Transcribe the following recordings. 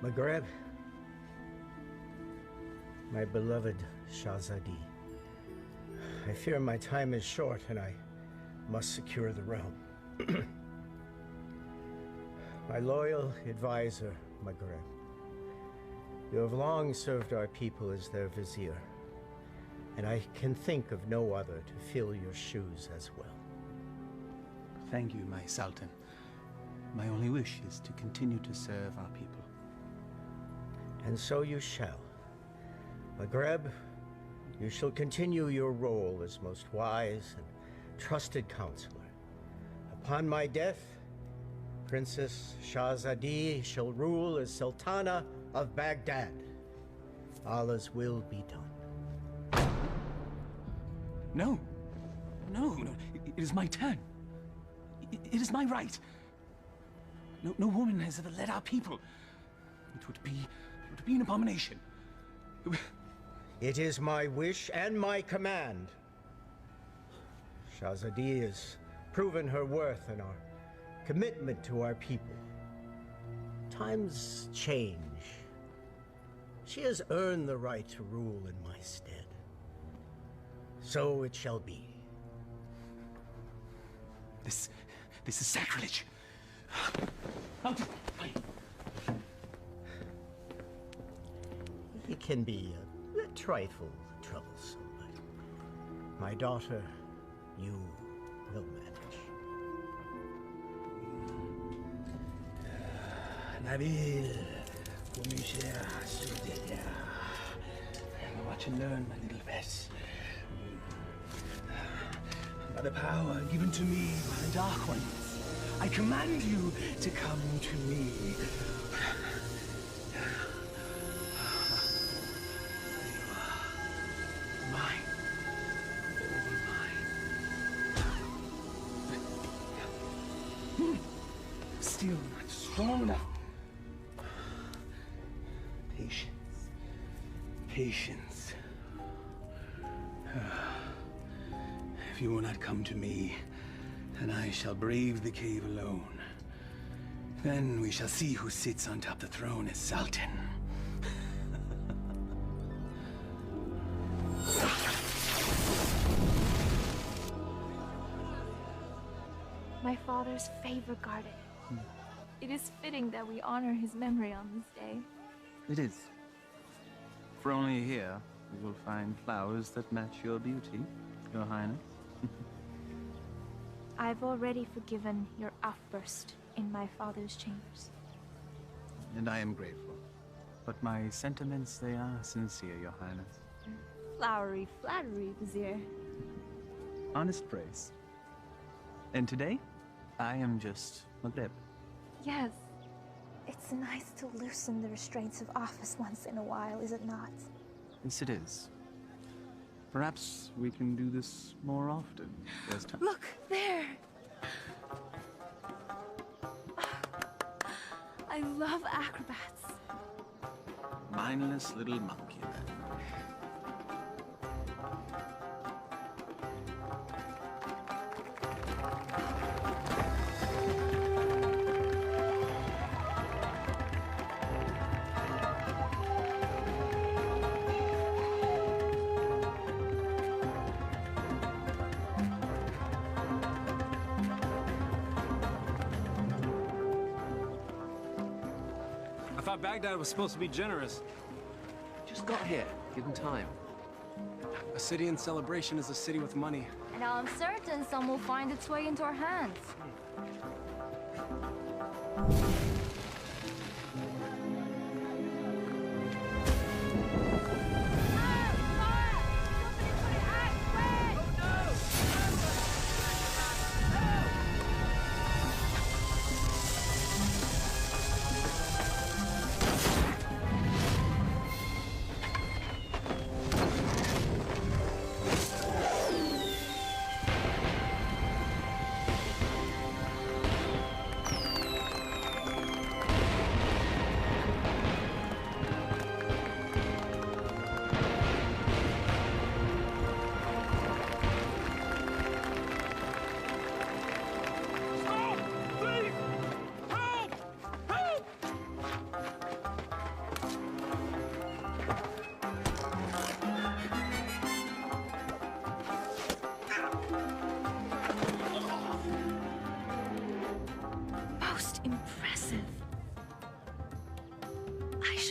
Maghreb, my beloved Shahzadi, I fear my time is short and I must secure the realm. My loyal advisor, Maghreb, you have long served our people as their vizier, and I can think of no other to fill your shoes as well. Thank you, my Sultan. My only wish is to continue to serve our people. And so you shall. Maghreb, you shall continue your role as most wise and trusted counselor. Upon my death, Princess Shahzadi shall rule as Sultana of Baghdad. Allah's will be done. No. No. It is my turn. It is my right. No woman has ever led our people. It would be an abomination. It is my wish and my command. Shahzadi has proven her worth and our commitment to our people. Times change. She has earned the right to rule in my stead. So it shall be. This is sacrilege. Out! It can be a trifle troublesome, but my daughter, you will manage. Nabil, watch and learn, my little Bess. By the power given to me by the Dark Ones, I command you to come to me. Mine. All mine. Still not strong enough. Patience. Patience. If you will not come to me, then I shall brave the cave alone. Then we shall see who sits on top the throne as Sultan. My father's favorite garden. It is fitting that we honor his memory on this day. It is. For only here you will find flowers that match your beauty, Your Highness. I've already forgiven your outburst in my father's chambers. And I am grateful. But my sentiments, they are sincere, Your Highness. Flowery flattery, Vizier. Honest praise. And today, I am just Maghreb. Yes. It's nice to loosen the restraints of office once in a while, is it not? Yes, it is. Perhaps we can do this more often. There's time. Look, there! I love acrobats. Mindless little monkey, then. I thought Baghdad was supposed to be generous. Just got here. Give him time. A city in celebration is a city with money. And I'm certain some will find its way into our hands.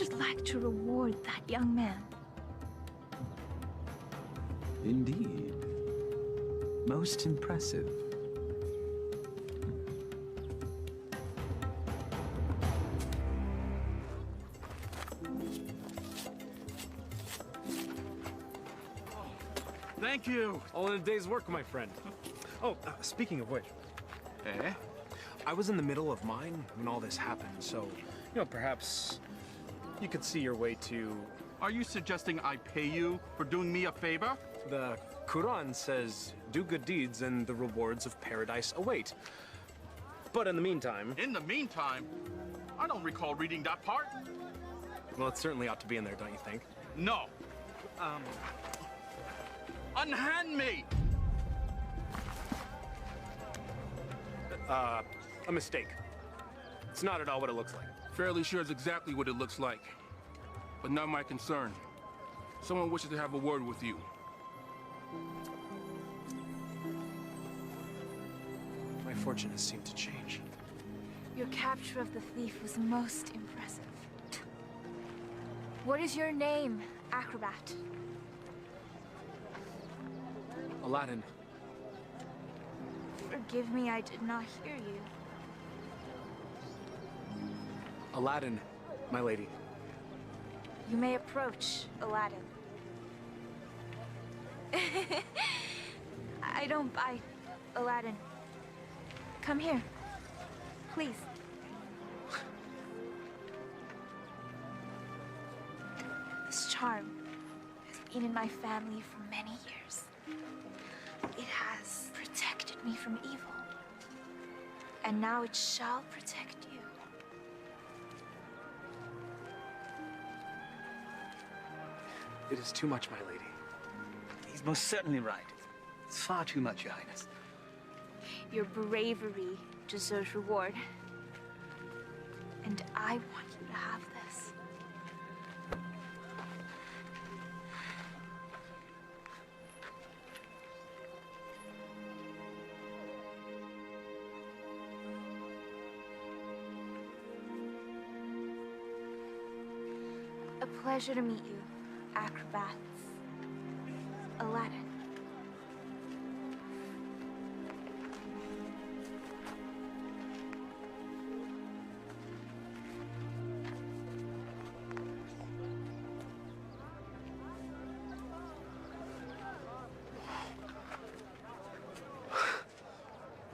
should like to reward that young man. Indeed. Most impressive. Thank you. All in a day's work, my friend. Oh, speaking of which. Eh? I was in the middle of mine when all this happened, so, perhaps you could see your way to... Are you suggesting I pay you for doing me a favor? The Quran says, do good deeds and the rewards of paradise await. But in the meantime... In the meantime, I don't recall reading that part. Well, it certainly ought to be in there, don't you think? No. Unhand me! A mistake. It's not at all what it looks like. Fairly sure it's exactly what it looks like. But not my concern. Someone wishes to have a word with you. My fortune has seemed to change. Your capture of the thief was most impressive. What is your name, acrobat? Aladdin. Forgive me, I did not hear you. Aladdin, my lady. You may approach, Aladdin. I don't bite, Aladdin. Come here, please. This charm has been in my family for many years. It has protected me from evil. And now it shall protect you. It is too much, my lady. He's most certainly right. It's far too much, Your Highness. Your bravery deserves reward. And I want you to have this. A pleasure to meet you, acrobats. Aladdin.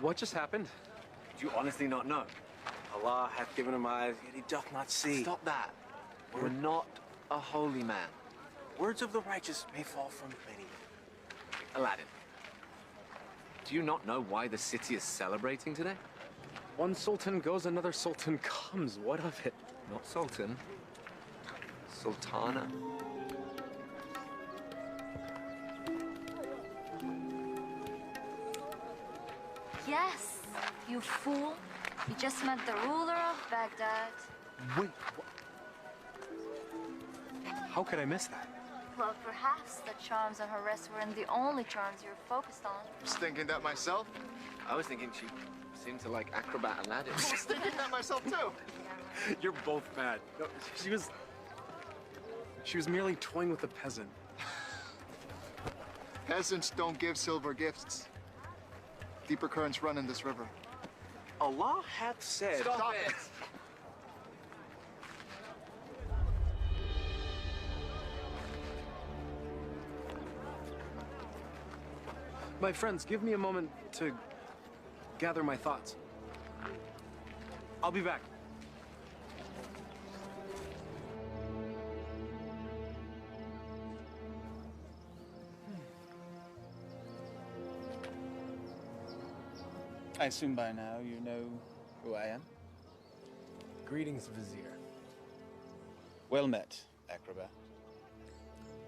What just happened? Do you honestly not know? Allah hath given him eyes, yet he doth not see. Stop that. We're not a holy man. Words of the righteous may fall from many. Aladdin, do you not know why the city is celebrating today? One sultan goes, another sultan comes. What of it? Not sultan. Sultana. Yes, you fool. You just met the ruler of Baghdad. Wait, what? How could I miss that? Well, perhaps the charms on her wrist weren't the only charms you were focused on. I was thinking that myself. I was thinking she seemed to like acrobat Aladdin. I was thinking that myself too. You're both bad. No, she was merely toying with a peasant. Peasants don't give silver gifts. Deeper currents run in this river. Allah hath said... Stop it! My friends, give me a moment to gather my thoughts. I'll be back. I assume by now you know who I am? Greetings, Vizier. Well met, acrobat.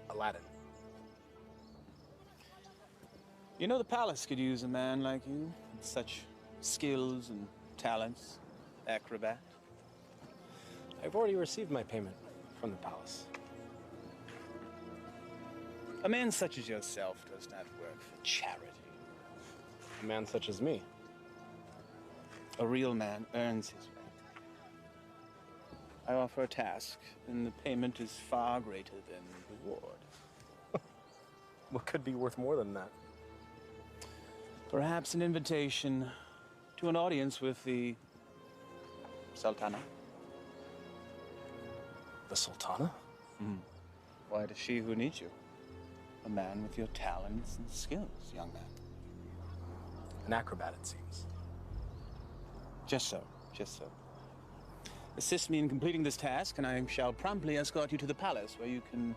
Aladdin. You know the palace could use a man like you, with such skills and talents, acrobat. I've already received my payment from the palace. A man such as yourself does not work for charity. A man such as me. A real man earns his way. I offer a task, and the payment is far greater than the reward. What could be worth more than that? Perhaps an invitation to an audience with the Sultana. The Sultana? Why, it is she who needs you. A man with your talents and skills, young man. An acrobat, it seems. Just so, just so. Assist me in completing this task, and I shall promptly escort you to the palace, where you can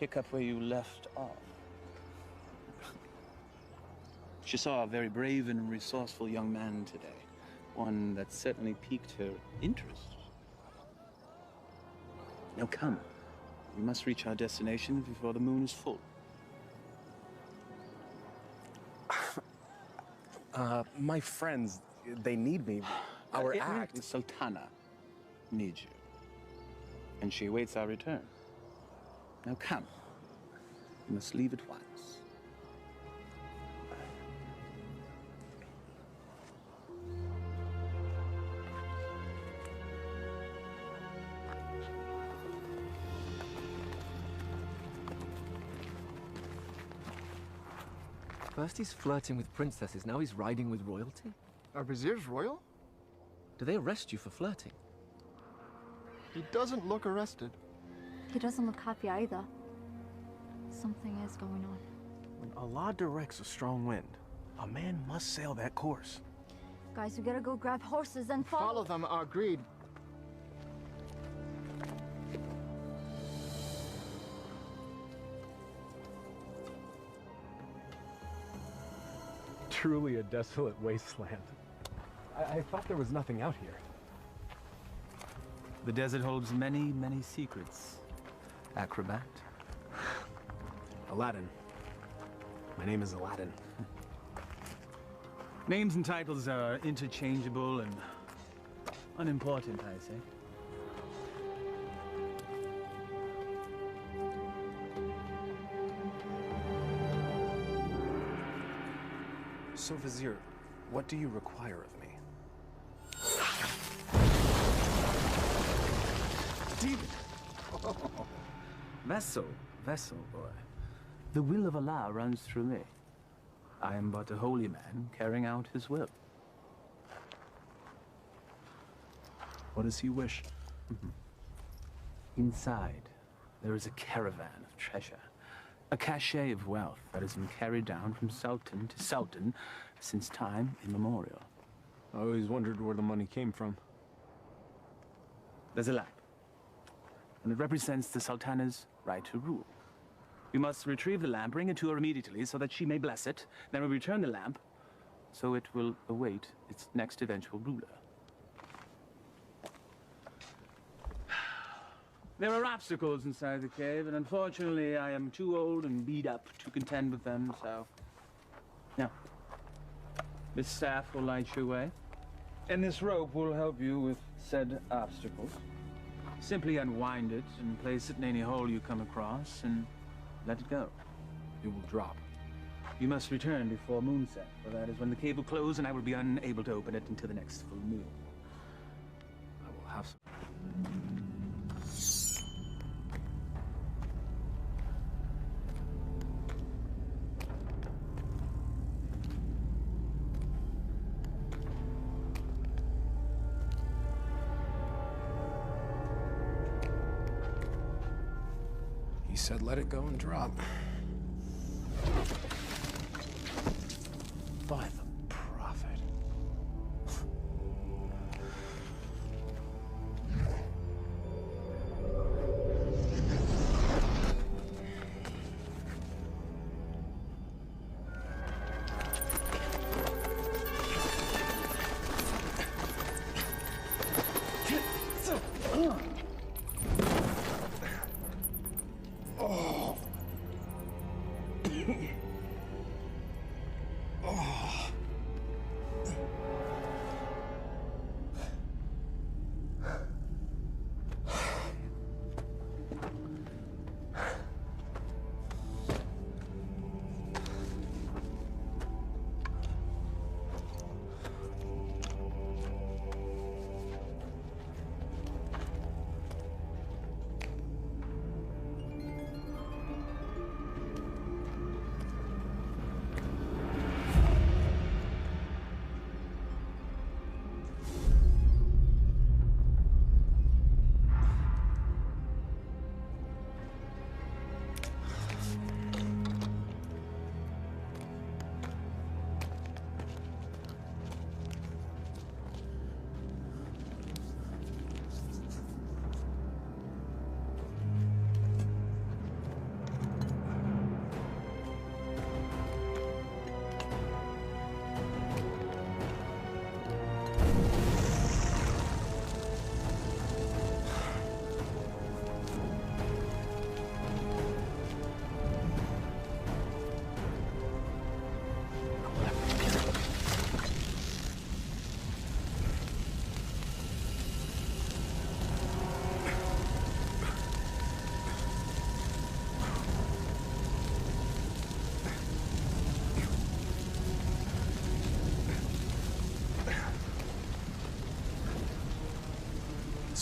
pick up where you left off. She saw a very brave and resourceful young man today. One that certainly piqued her interest. Now come. We must reach our destination before the moon is full. My friends, they need me. Our act. The Sultana needs you. And she awaits our return. Now come. We must leave at once. First he's flirting with princesses, now he's riding with royalty? Are viziers royal? Do they arrest you for flirting? He doesn't look arrested. He doesn't look happy either. Something is going on. When Allah directs a strong wind, a man must sail that course. Guys, we gotta go grab horses and Follow them, agreed. Truly a desolate wasteland. I thought there was nothing out here. The desert holds many, many secrets. Acrobat. Aladdin. My name is Aladdin. Names and titles are interchangeable and unimportant, I say. So, Vizier, what do you require of me? Demon! Vessel, boy. The will of Allah runs through me. I am but a holy man carrying out his will. What does he wish? Inside, there is a caravan of treasure. A cachet of wealth that has been carried down from sultan to sultan since time immemorial. I always wondered where the money came from. There's a lamp, and it represents the sultana's right to rule. We must retrieve the lamp, bring it to her immediately so that she may bless it. Then we return the lamp, so it will await its next eventual ruler. There are obstacles inside the cave, and unfortunately I am too old and beat up to contend with them, so... Now, this staff will light your way, and this rope will help you with said obstacles. Simply unwind it and place it in any hole you come across, and let it go. It will drop. You must return before moonset, for that is when the cave will close, and I will be unable to open it until the next full moon. I will have some... He said let it go and drop. By the prophet.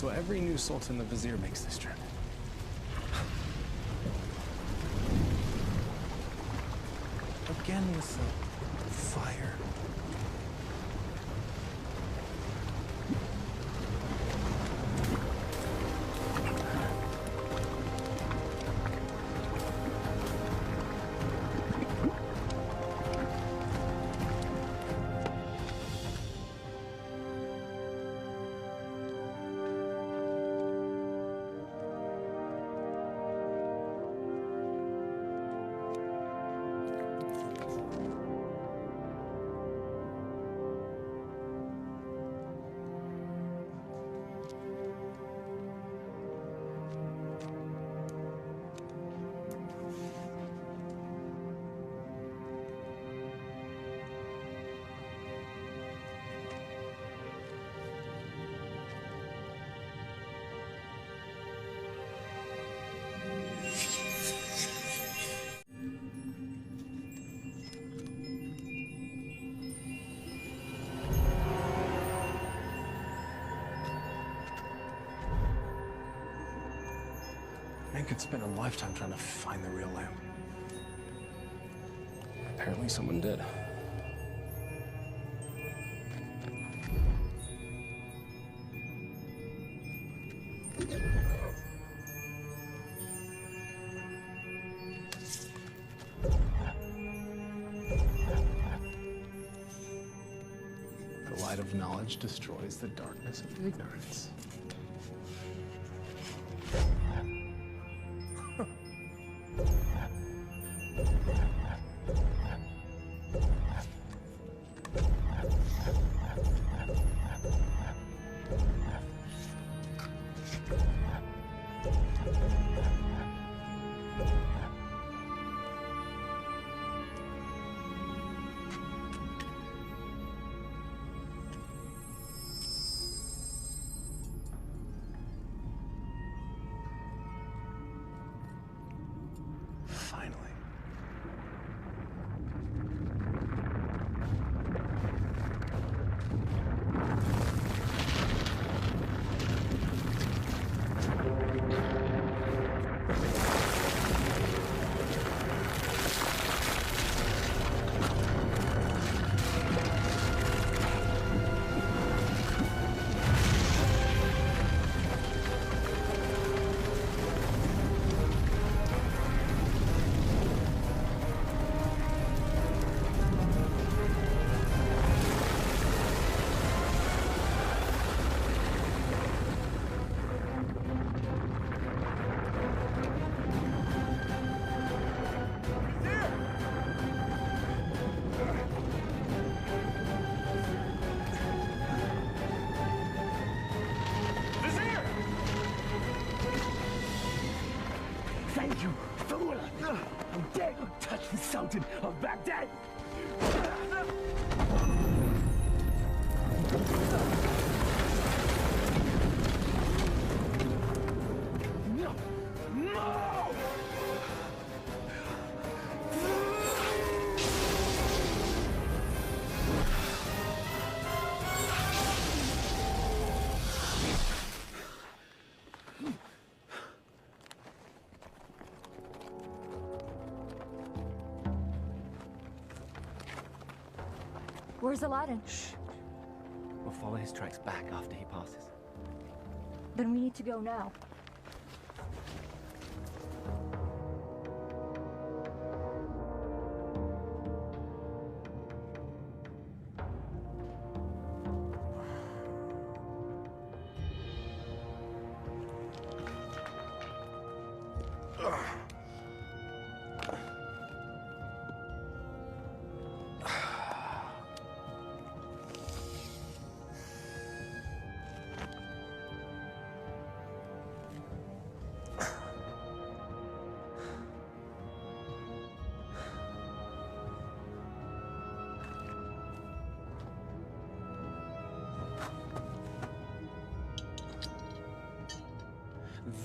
So every new sultan the vizier makes this trip. Again with the fire. Man could spend a lifetime trying to find the real lamp. Apparently someone did. The light of knowledge destroys the darkness of ignorance. Finally. Thank you, fool! How dare you touch the Sultan of Baghdad! No! No! Where's Aladdin? Shh. We'll follow his tracks back after he passes. Then we need to go now.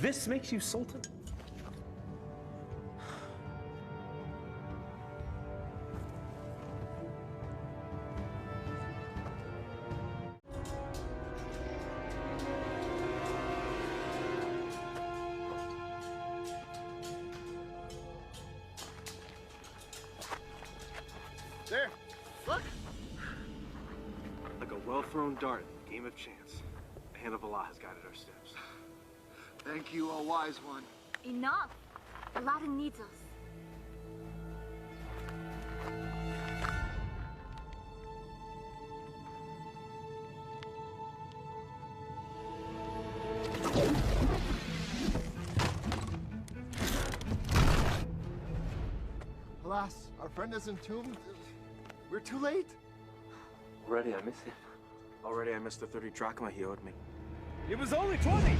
This makes you Sultan? One dart, game of chance. The hand of Allah has guided our steps. Thank you, O wise one. Enough! Aladdin needs us. Alas, our friend is entombed. We're too late. Already I miss him. Already I missed the 30 drachma he owed me. It was only 20!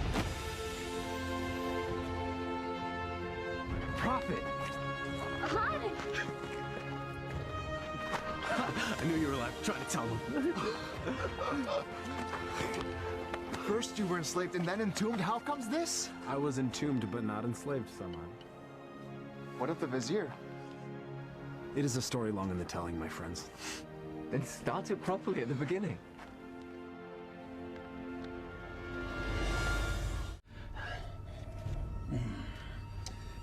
Prophet! Aladdin! I knew you were alive. Trying to tell them. First you were enslaved and then entombed. How comes this? I was entombed but not enslaved, someone. What of the vizier? It is a story long in the telling, my friends. Then start it properly at the beginning.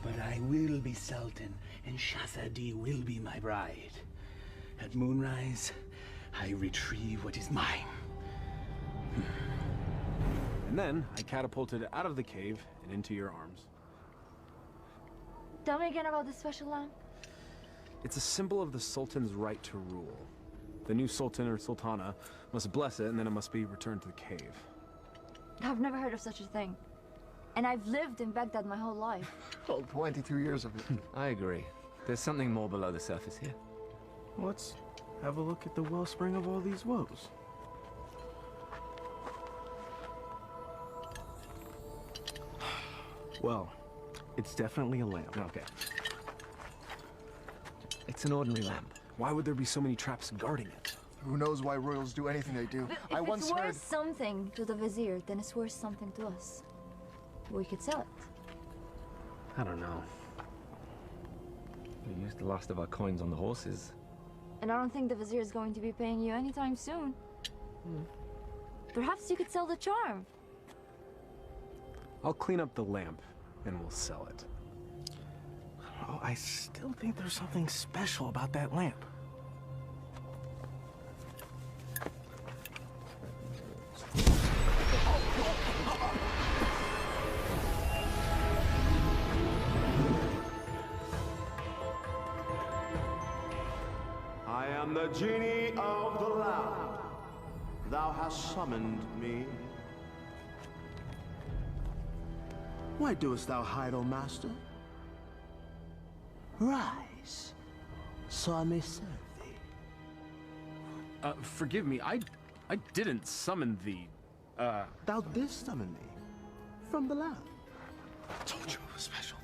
But I will be Sultan, and Shahzadi will be my bride. At moonrise, I retrieve what is mine. And then I catapulted out of the cave and into your arms. Tell me again about the special lamp. It's a symbol of the Sultan's right to rule. The new Sultan or Sultana must bless it, and then it must be returned to the cave. I've never heard of such a thing. And I've lived in Baghdad my whole life. Oh, 22 years of it. I agree. There's something more below the surface here. Let's have a look at the wellspring of all these woes. Well, it's definitely a lamp. Okay. It's an ordinary lamp. Why would there be so many traps guarding it? Who knows why royals do anything they do? If I once it's heard... worth something to the vizier, then it's worth something to us. We could sell it. I don't know. We used the last of our coins on the horses. And I don't think the vizier is going to be paying you anytime soon. Perhaps you could sell the charm. I'll clean up the lamp, and we'll sell it. Oh, I still think there's something special about that lamp. I am the genie of the lamp. Thou hast summoned me. Why doest thou hide, O master? Rise, so I may serve thee. Forgive me, I didn't summon thee. Thou didst summon me from the lamp. I told you it was special.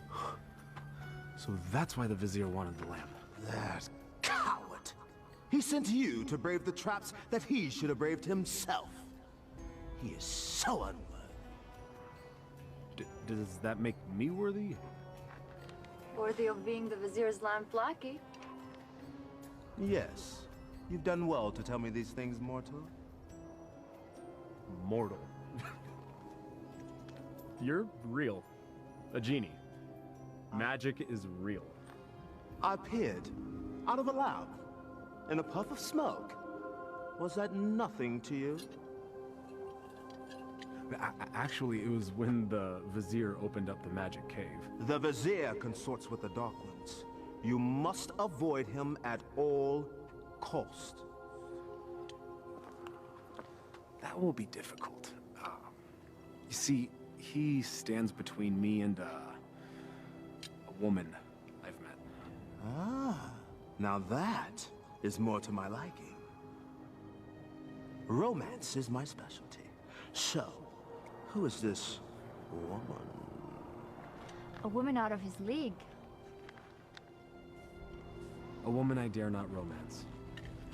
So that's why the vizier wanted the lamp. That coward. He sent you to brave the traps that he should have braved himself. He is so unworthy. Does that make me worthy? Worthy of being the vizier's lamp lackey. Yes. You've done well to tell me these things, mortal. Mortal. You're real. A genie. Magic is real. I appeared out of a lamp in a puff of smoke. Was that nothing to you? Actually, it was when the vizier opened up the magic cave. The vizier consorts with the Dark Ones. You must avoid him at all cost. That will be difficult. You see, he stands between me and a woman I've met. Ah, now that is more to my liking. Romance is my specialty. So, who is this woman? A woman out of his league. A woman I dare not romance.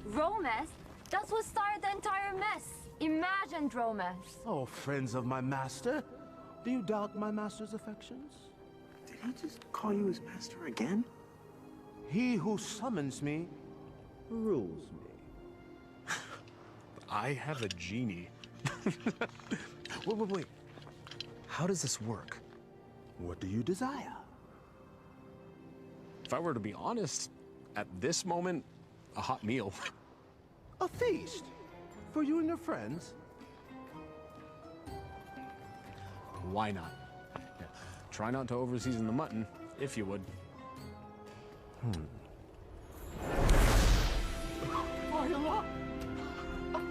Romance? That's what started the entire mess. Imagined romance. Oh, friends of my master, do you doubt my master's affections? Did he just call you his master again? He who summons me rules me. I have a genie. Wait. How does this work? What do you desire? If I were to be honest, at this moment, a hot meal. A feast for you and your friends? Why not? Yeah. Try not to overseason the mutton, if you would.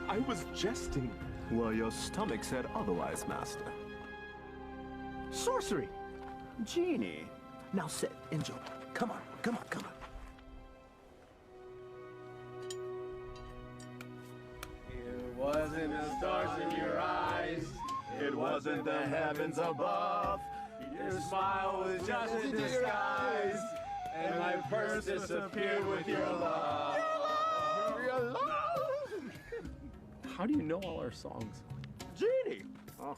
I was jesting. Well, your stomach said otherwise, Master. Sorcery! Genie! Now sit, enjoy. Come on, come on, come on. It wasn't the stars in your eyes. It wasn't the heavens above. Your smile was just a disguise. And my purse disappeared with your love. Your love! How do you know all our songs? Genie! Oh.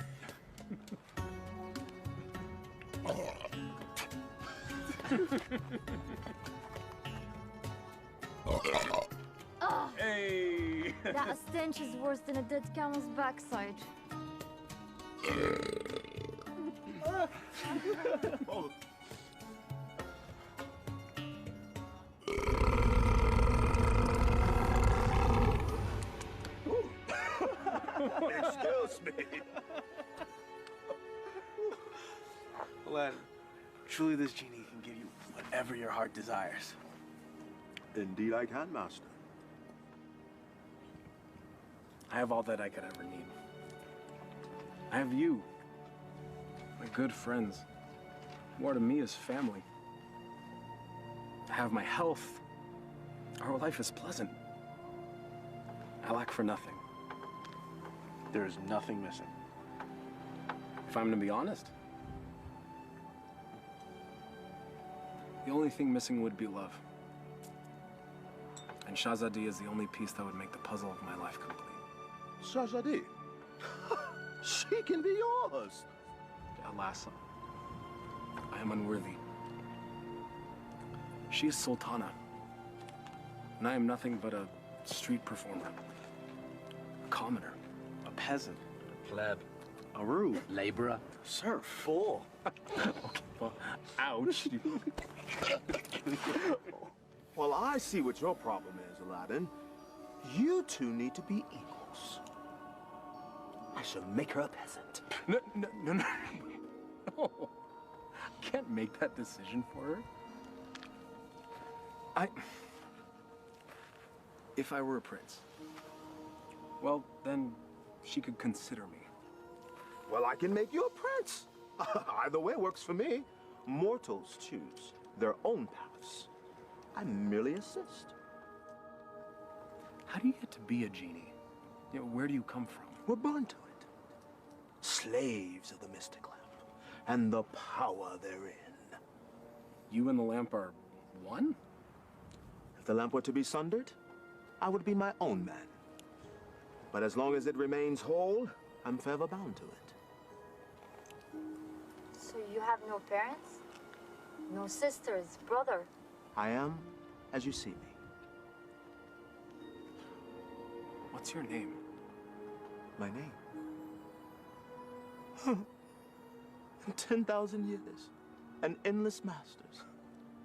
Hey! That stench is worse than a dead camel's backside. Oh. Excuse me. Aladdin, truly this genie can give you whatever your heart desires. Indeed I can, Master. I have all that I could ever need. I have you, my good friends. More to me is family. I have my health. Our life is pleasant. I lack for nothing. There is nothing missing. If I'm to be honest, the only thing missing would be love. And Shahzadi is the only piece that would make the puzzle of my life complete. Shahzadi? She can be yours. Alas, I am unworthy. She is Sultana, and I am nothing but a street performer, a commoner, a peasant, A pleb. a rube, Laborer. serf, bull. Okay, well, ouch. Well, I see what your problem is, Aladdin. You two need to be equals. I shall make her a peasant. No. No. I can't make that decision for her. If I were a prince, well, then she could consider me. Well, I can make you a prince. Either way works for me. Mortals choose their own paths. I merely assist. How do you get to be a genie? You know, where do you come from? We're born to it. Slaves of the mystic lamp and the power therein. You and the lamp are one? If the lamp were to be sundered, I would be my own man. But as long as it remains whole, I'm forever bound to it. So you have no parents? No sisters, brother? I am as you see me. What's your name? My name? In 10,000 years and endless masters,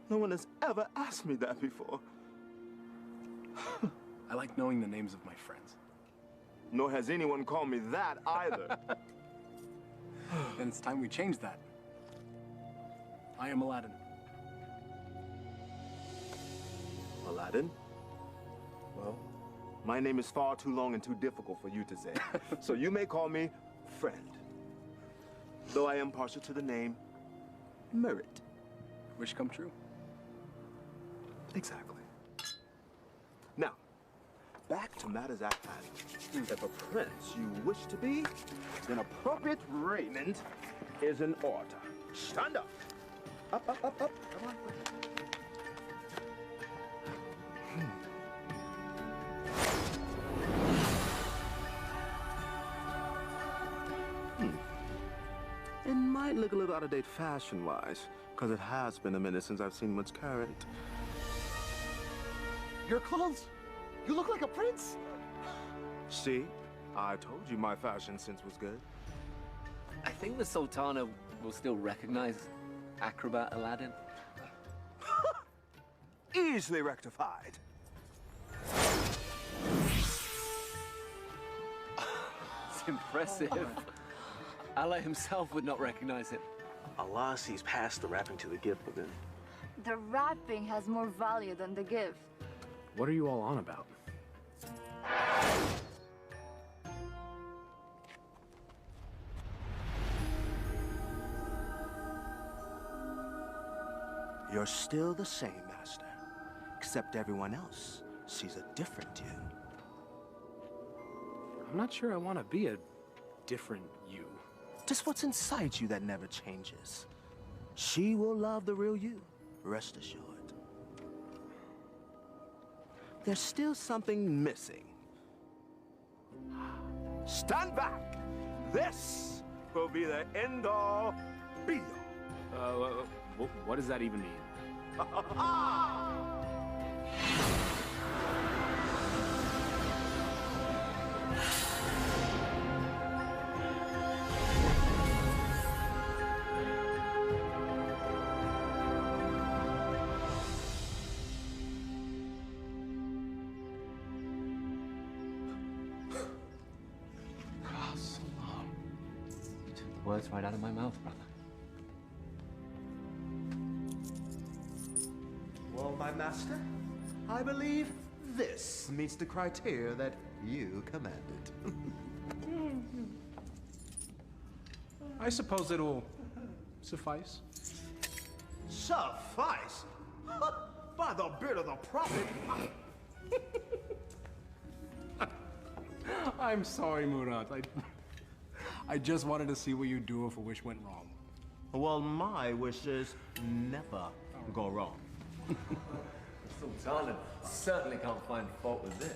no one has ever asked me that before. I like knowing the names of my friends. Nor has anyone called me that either. Then it's time we change that. I am Aladdin. Aladdin? Well, my name is far too long and too difficult for you to say. So you may call me friend. Though I am partial to the name Merit. Wish come true. Exactly. Now, back to matters at hand. If a prince you wish to be, then appropriate raiment is in order. Stand up. Up. Come on. It might look a little out of date fashion-wise, because it has been a minute since I've seen what's current. Your clothes? You look like a prince. See? I told you my fashion sense was good. I think the Sultana will still recognize acrobat Aladdin. Easily rectified. That's impressive. Allah himself would not recognize it. Allah sees past the wrapping to the gift within. The wrapping has more value than the gift. What are you all on about? You're still the same, Master. Except everyone else sees a different you. I'm not sure I want to be a different you. Just what's inside you that never changes. She will love the real you, rest assured. There's still something missing. Stand back! This will be the end-all, be-all. What does that even mean? You took the words right out of my mouth, brother. Well, my master, I believe this meets the criteria that you commanded. I suppose it'll suffice. Suffice? By the beard of the prophet! I'm sorry, Murad. I just wanted to see what you'd do if a wish went wrong. Well, my wishes never go wrong. Sultana certainly can't find fault with this.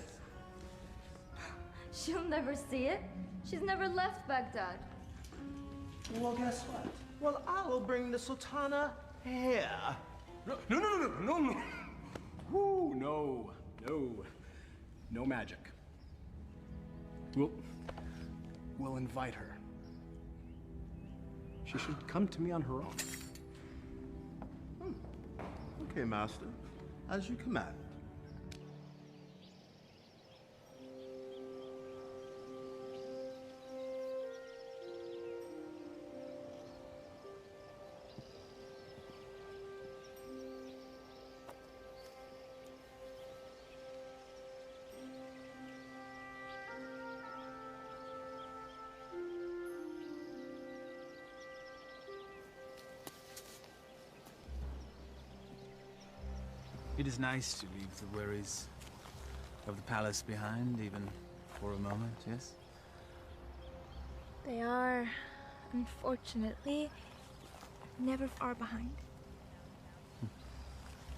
She'll never see it. She's never left Baghdad. Well, guess what? Well, I'll bring the Sultana here. No. Woo, no. No magic. We'll invite her. She should come to me on her own. Okay, Master. As you command. It is nice to leave the worries of the palace behind, even for a moment, yes? They are, unfortunately, never far behind.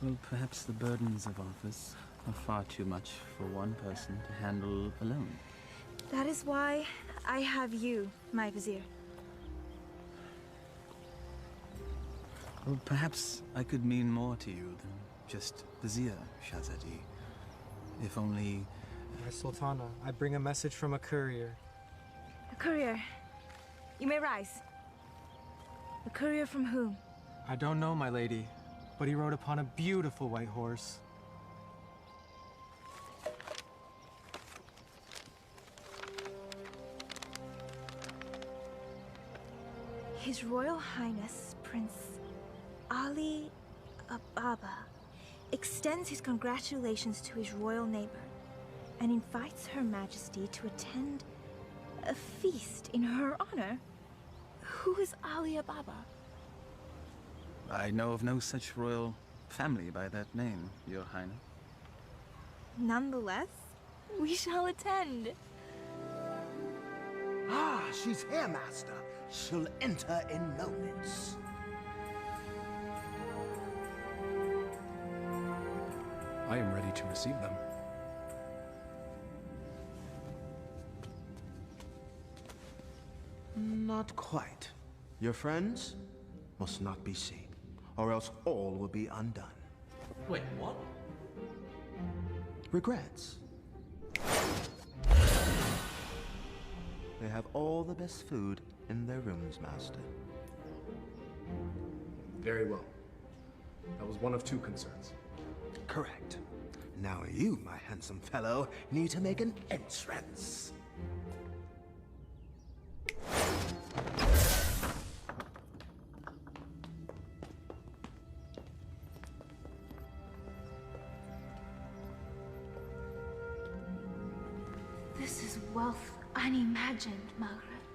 Well, perhaps the burdens of office are far too much for one person to handle alone. That is why I have you, my vizier. Well, perhaps I could mean more to you than just Vizier, Shahzadi. If only... My Sultana, I bring a message from a courier. A courier. You may rise. A courier from whom? I don't know, my lady, but he rode upon a beautiful white horse. His Royal Highness, Prince Ali Ababa, extends his congratulations to his royal neighbor and invites Her Majesty to attend a feast in her honor. Who is Ali Ababa? I know of no such royal family by that name, Your Highness. Nonetheless, we shall attend. Ah, she's here, Master. She'll enter in moments. I am ready to receive them. Not quite. Your friends must not be seen, or else all will be undone. Wait, what? Regrets. They have all the best food in their rooms, Master. Very well. That was one of two concerns. Correct. Now you, my handsome fellow, need to make an entrance. wealth unimagined, Maghreb.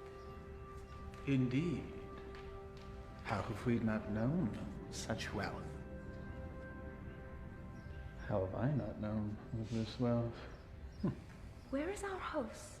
Indeed. How have we not known such wealth? How have I not known of this wealth? Where is our host?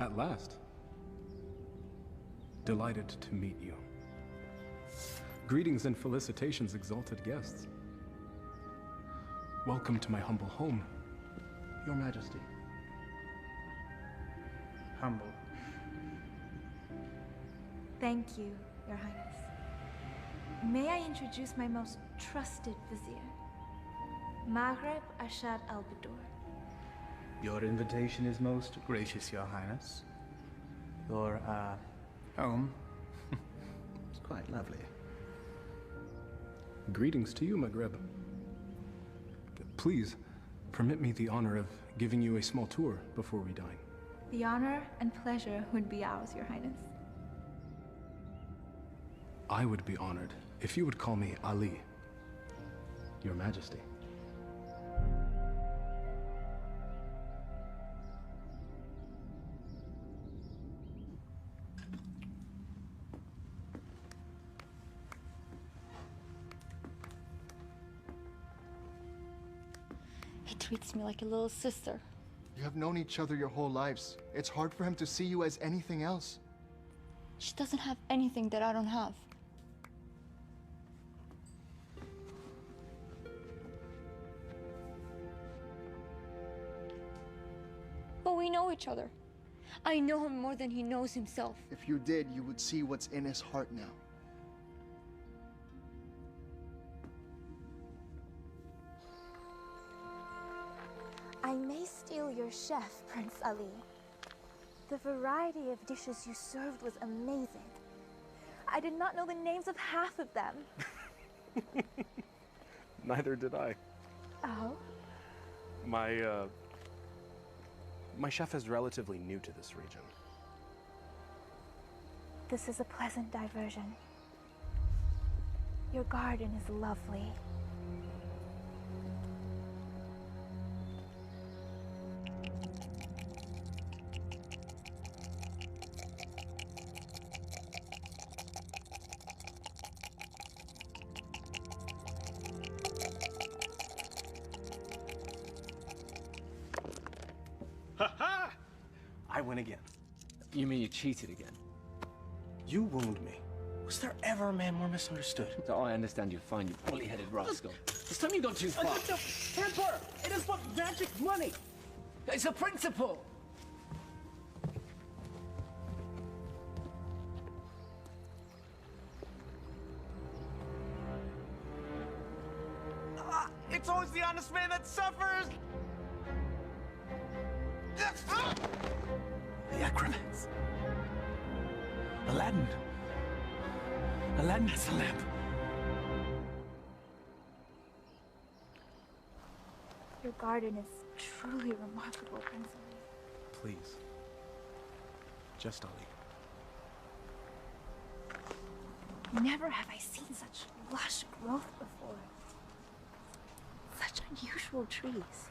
At last. Delighted to meet you. Greetings and felicitations, exalted guests. Welcome to my humble home, Your Majesty. Humble. Thank you, Your Highness. May I introduce my most trusted vizier, Maghreb Ashad al-Badur. Your invitation is most gracious, Your Highness. Your, home is quite lovely. Greetings to you, Maghreb. Please, permit me the honor of giving you a small tour before we dine. The honor and pleasure would be ours, Your Highness. I would be honored if you would call me Ali, Your Majesty. He treats me like a little sister. You have known each other your whole lives. It's hard for him to see you as anything else. She doesn't have anything that I don't have. But we know each other. I know him more than he knows himself. If you did, you would see what's in his heart now. I may steal your chef, Prince Ali. The variety of dishes you served was amazing. I did not know the names of half of them. Neither did I. Oh? My chef is relatively new to this region. This is a pleasant diversion. Your garden is lovely. Ha-ha! I win again. You mean you cheated again? You wound me. Was there ever a man more misunderstood? So I understand you fine, you bully-headed rascal. This time you gone too far. Temper! It is but magic money! It's a principle! It's always the honest man that suffers! The acrobats. Aladdin. Aladdin has a lamp. Your garden is truly remarkable, Prince Ali. Please. Just Ali. Never have I seen such lush growth before. Such unusual trees.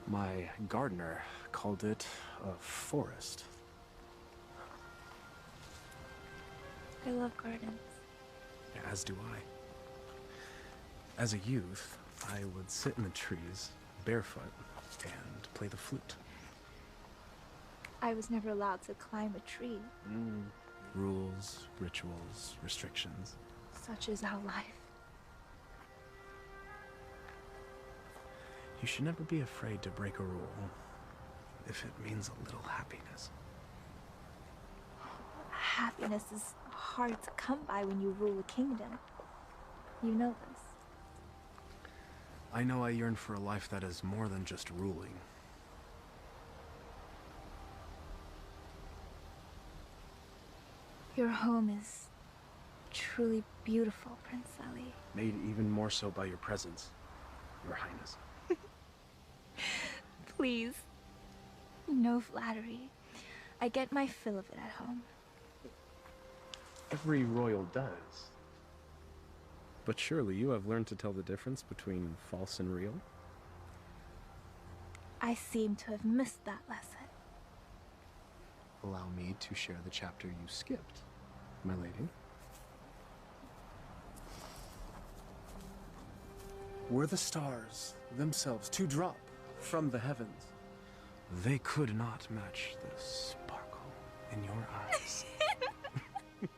My gardener called it a forest. I love gardens. As do I. As a youth, I would sit in the trees, barefoot, and play the flute. I was never allowed to climb a tree. Rules, rituals, restrictions. Such is our life. You should never be afraid to break a rule if it means a little happiness. Happiness is hard to come by when you rule a kingdom. You know this. I know I yearn for a life that is more than just ruling. Your home is truly beautiful, Prince Ali. Made even more so by your presence, Your Highness. Please. No flattery. I get my fill of it at home. Every royal does. But surely you have learned to tell the difference between false and real? I seem to have missed that lesson. Allow me to share the chapter you skipped, my lady. Were the stars themselves to drop from the heavens, they could not match the sparkle in your eyes. Even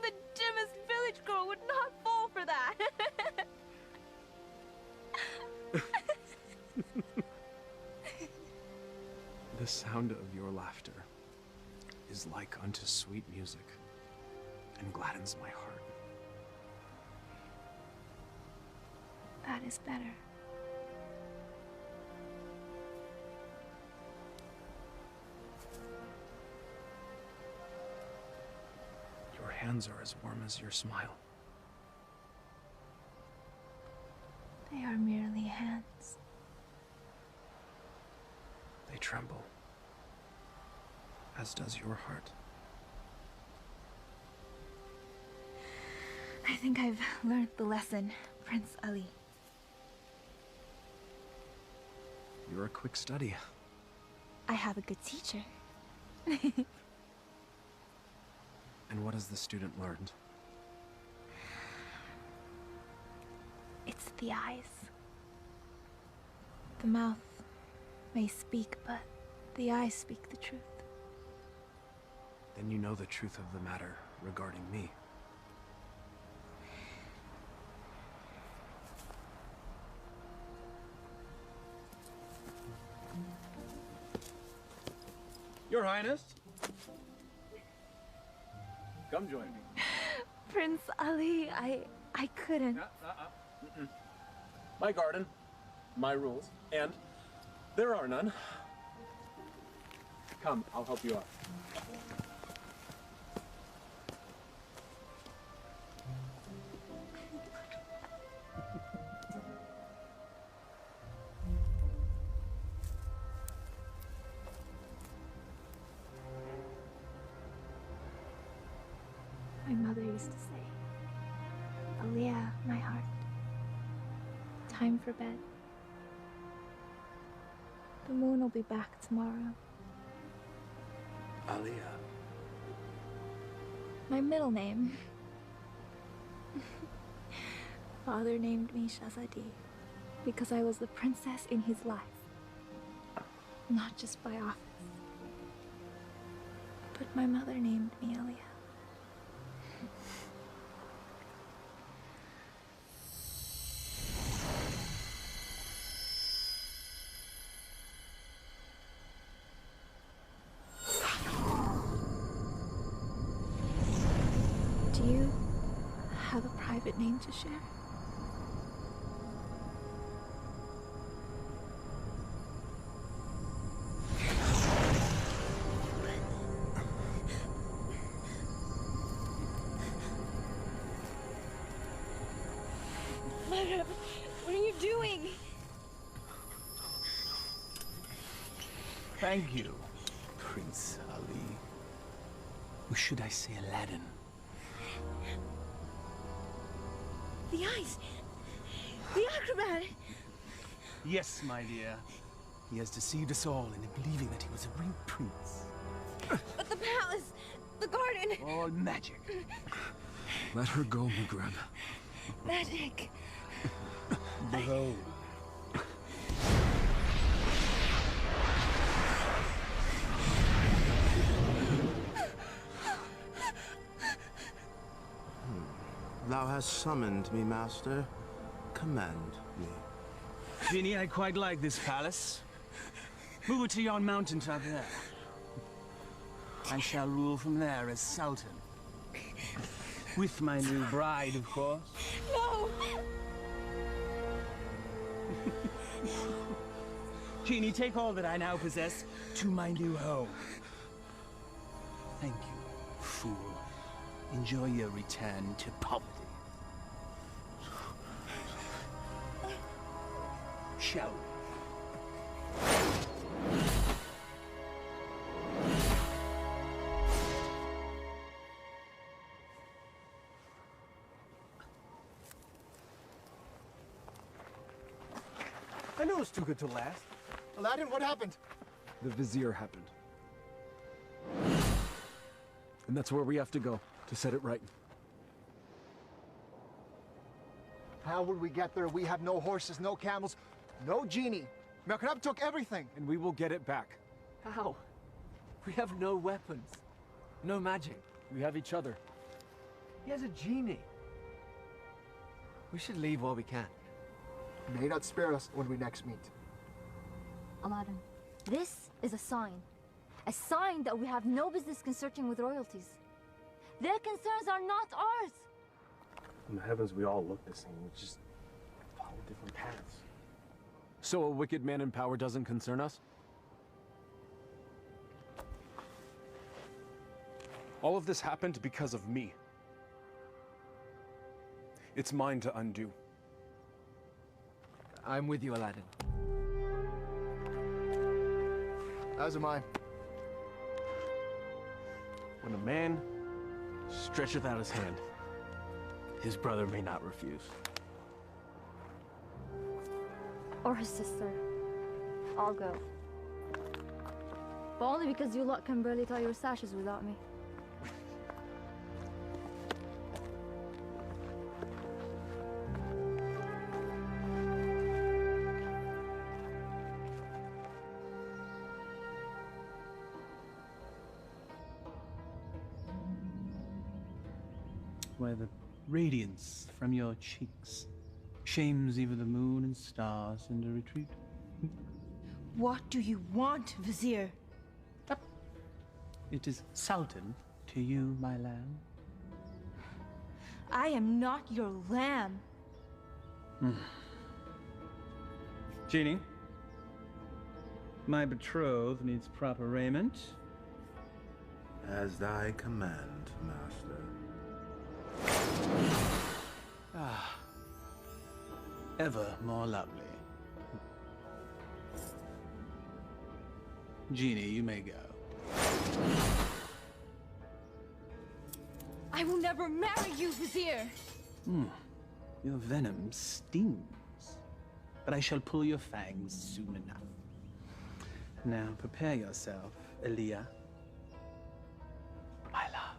the dimmest village girl would not fall for that. The sound of your laughter is like unto sweet music and gladdens my heart. That is better. Your hands are as warm as your smile. They are merely hands. They tremble, as does your heart. I think I've learned the lesson, Prince Ali. You're a quick study. I have a good teacher. And what has the student learned? It's the eyes. The mouth may speak, but the eyes speak the truth. Then you know the truth of the matter regarding me. Your Highness. Come join me. Prince Ali, I couldn't. My garden, my rules, and there are none. Come, I'll help you out. My mother used to say, Aliyah, my heart, time for bed. The moon will be back tomorrow. Aliyah. My middle name. Father named me Shahzadi because I was the princess in his life. Not just by office. But my mother named me Aliyah. Do you have a private name to share? Mother, what are you doing? Thank you, Prince Ali. Or should I say Aladdin? The eyes! The acrobat! Yes, my dear. He has deceived us all into believing that he was a real prince. But the palace! The garden! All magic. Let her go, Mugreb. Magic! Behold. Thou hast summoned me, master. Command me. Genie, I quite like this palace. Move it to yon mountaintop there. I shall rule from there as Sultan. With my new bride, of course. No! Genie, take all that I now possess to my new home. Thank you, fool. enjoy your return to poverty. Shall we? I knew it was too good to last. Aladdin, what happened? The Vizier happened. And that's where we have to go, to set it right. How will we get there? We have no horses, no camels, no genie. Merkrab took everything. And we will get it back. How? We have no weapons. No magic. We have each other. He has a genie. We should leave while we can. May not spare us when we next meet. Aladdin, this is a sign. A sign that we have no business consorting with royalties. Their concerns are not ours. In the heavens, we all look the same. We just follow different paths. So a wicked man in power doesn't concern us? All of this happened because of me. It's mine to undo. I'm with you, Aladdin. As am I. When a man stretcheth out his hand, his brother may not refuse. Or his sister. I'll go. But only because you lot can barely tie your sashes without me. Where the radiance from your cheeks shames even the moon and stars in the retreat. What do you want, Vizier? It is Sultan to you, my lamb. I am not your lamb. Genie, my betrothed needs proper raiment. As thy command, master. Ah, ever more lovely. Genie, you may go. I will never marry you, Vizier. Your venom stings, but I shall pull your fangs soon enough. Now prepare yourself, Elia. My love.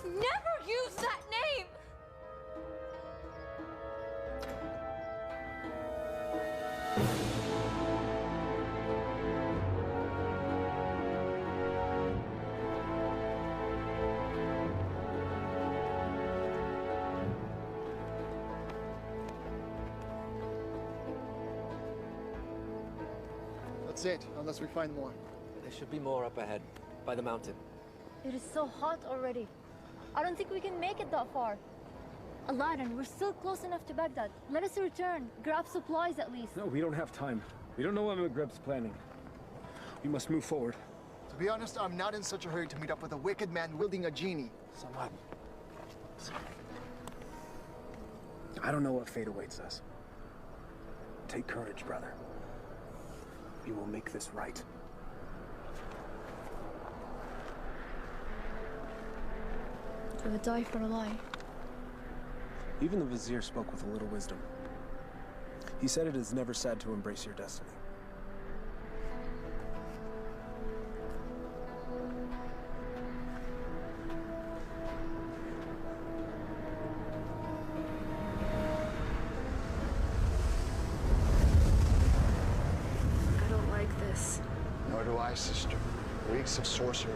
Never use that name! That's it, unless we find more. There should be more up ahead, by the mountain. It is so hot already. I don't think we can make it that far. Aladdin, we're still close enough to Baghdad. Let us return, grab supplies at least. No, we don't have time. We don't know what Magreb's planning. We must move forward. To be honest, I'm not in such a hurry to meet up with a wicked man wielding a genie. Salam. I don't know what fate awaits us. Take courage, brother. We will make this right. We would die for a lie. Even the Vizier spoke with a little wisdom. He said it is never sad to embrace your destiny. I don't like this. Nor do I, sister. Reeks of sorcery.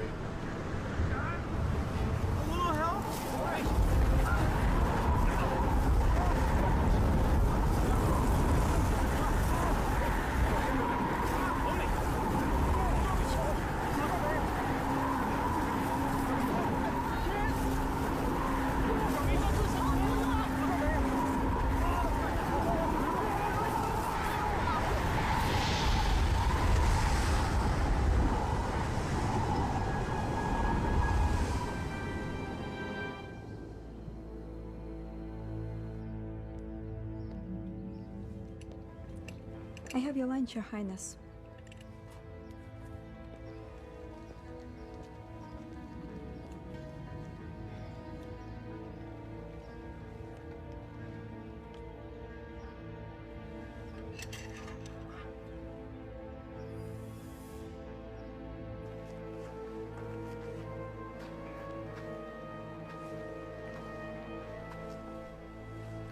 I have your lunch, Your Highness.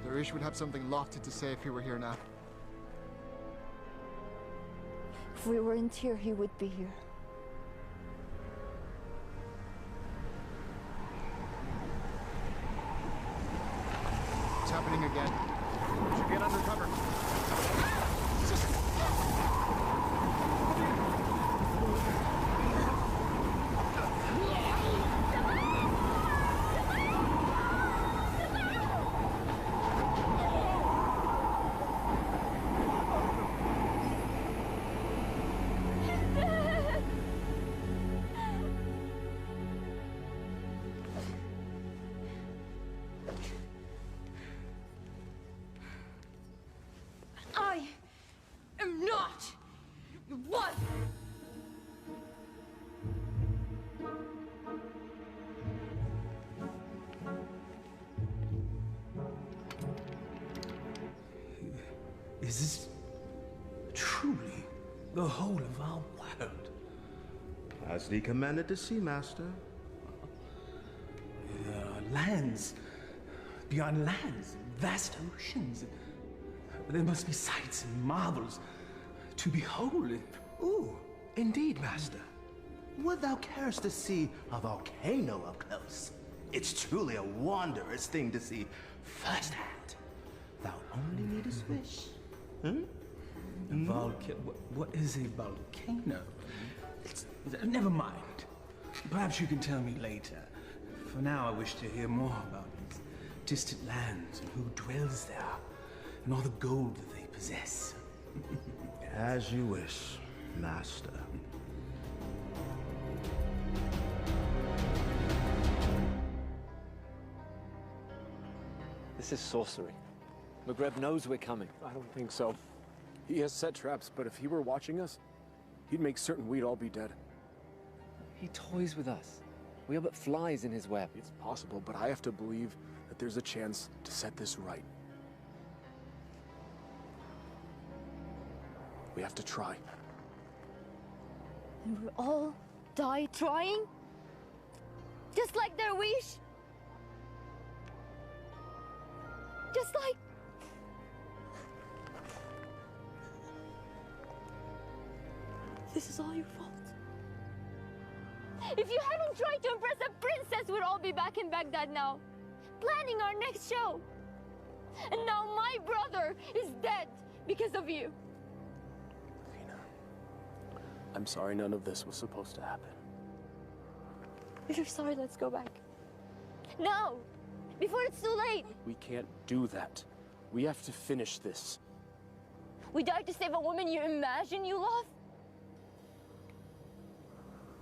Darish would have something lofty to say if he were here now. If we weren't here, he would be here. It's happening again. We should get under cover. I am not your wife! Is this truly the whole of our world? As thee commanded to see, Master. There are lands beyond lands, vast oceans. There must be sights and marvels to behold. Ooh, indeed, Master. Would thou carest to see a volcano up close? It's truly a wondrous thing to see firsthand. Thou only needest wish. What is a volcano? Never mind. Perhaps you can tell me later. For now, I wish to hear more about these distant lands and who dwells there, and all the gold that they possess. As you wish, Master. This is sorcery. McGreb knows we're coming. I don't think so. He has set traps, but if he were watching us, he'd make certain we'd all be dead. He toys with us. We are but flies in his web. It's possible, but I have to believe that there's a chance to set this right. We have to try. And we'll all die trying? Just like their wish? Just like... This is all your fault. If you hadn't tried to impress a princess, we'd all be back in Baghdad now, planning our next show. And now my brother is dead because of you. I'm sorry none of this was supposed to happen. If you're sorry, let's go back. Now! Before it's too late! We can't do that. We have to finish this. We died to save a woman you imagine you love?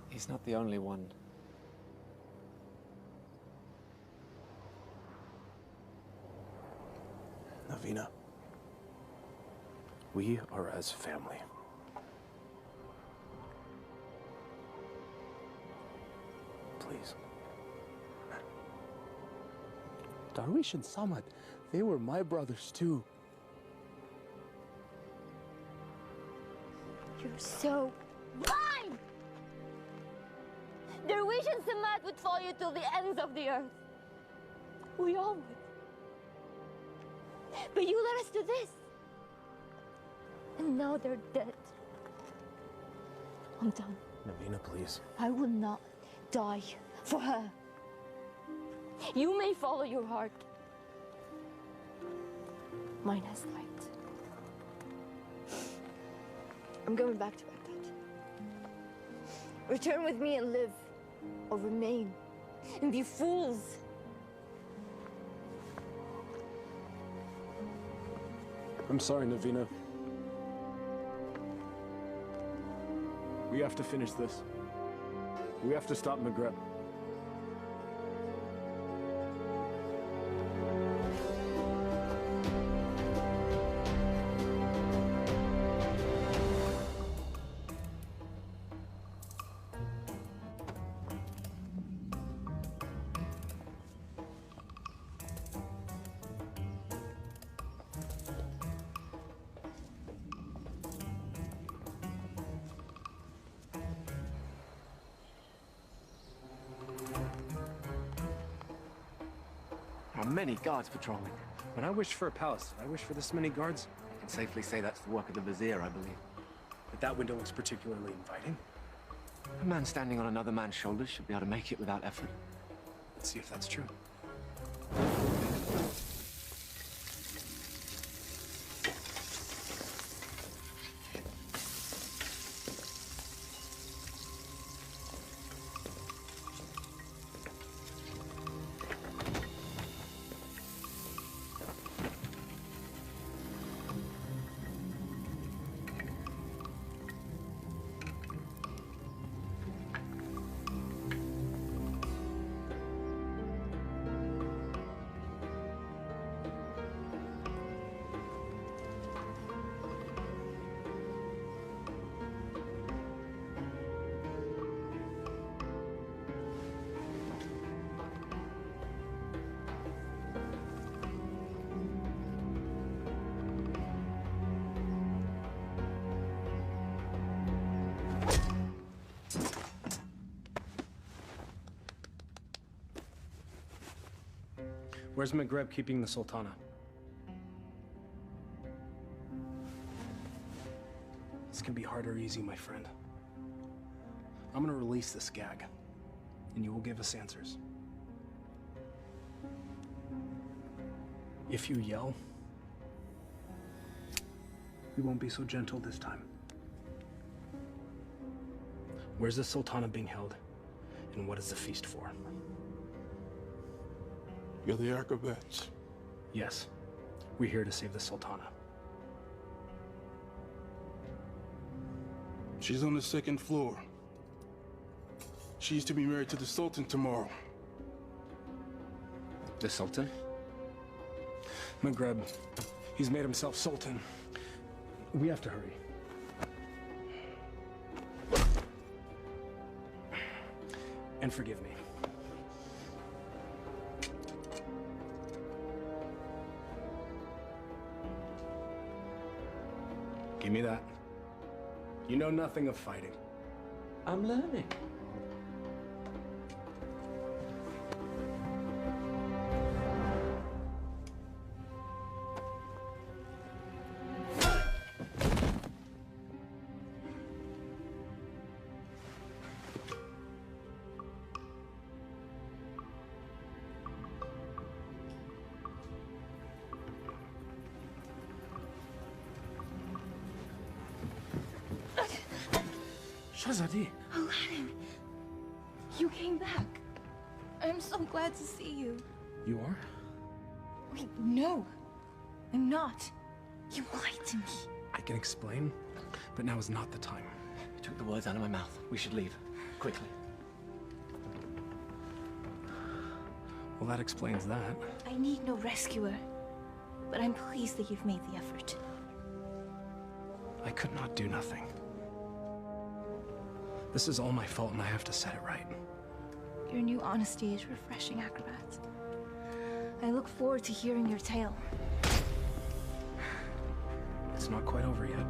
He's not the only one. Navina, we are as family. Please. Darwish and Samad, they were my brothers too. You're so blind! Darwish and Samad would follow you till the ends of the earth. We all would. But you led us to this. And now they're dead. I'm done. Navina, please. I will not die for her. You may follow your heart. Mine has died. I'm going back to Baghdad. Return with me and live, or remain and be fools. I'm sorry, Navina. We have to finish this. We have to stop McGreb. many guards patrolling. When I wished for a palace, did I wish for this many guards? I can safely say that's the work of the Vizier, I believe. But that window looks particularly inviting. A man standing on another man's shoulders should be able to make it without effort. Let's see if that's true. Where's Maghreb keeping the Sultana? This can be hard or easy, my friend. I'm gonna release this gag, and you will give us answers. If you yell, we won't be so gentle this time. Where's the Sultana being held, and what is the feast for? You're the acrobats. Yes, we're here to save the Sultana. She's on the second floor. She's to be married to the Sultan tomorrow. The Sultan? Maghreb, he's made himself Sultan. We have to hurry. And forgive me. Give me that. You know nothing of fighting. I'm learning. Shahzadi. Aladdin, you came back. I'm so glad to see you. You are? Wait, no. I'm not. You lied to me. I can explain, but now is not the time. You took the words out of my mouth. We should leave. Quickly. Well, that explains that. I need no rescuer, but I'm pleased that you've made the effort. I could not do nothing. This is all my fault, and I have to set it right. Your new honesty is refreshing, acrobat. I look forward to hearing your tale. It's not quite over yet.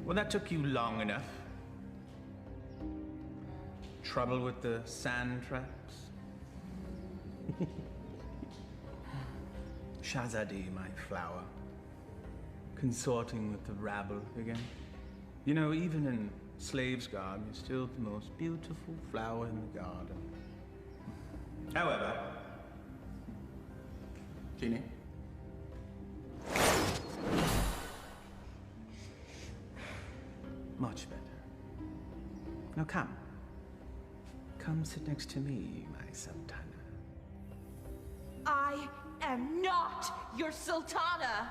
Well, that took you long enough. Trouble with the sand traps? Shahzadi, my flower. Consorting with the rabble again. You know, even in slave's garb, you're still the most beautiful flower in the garden. However, Genie? Much better. Now come. Come sit next to me, my Sultana. I am not your Sultana!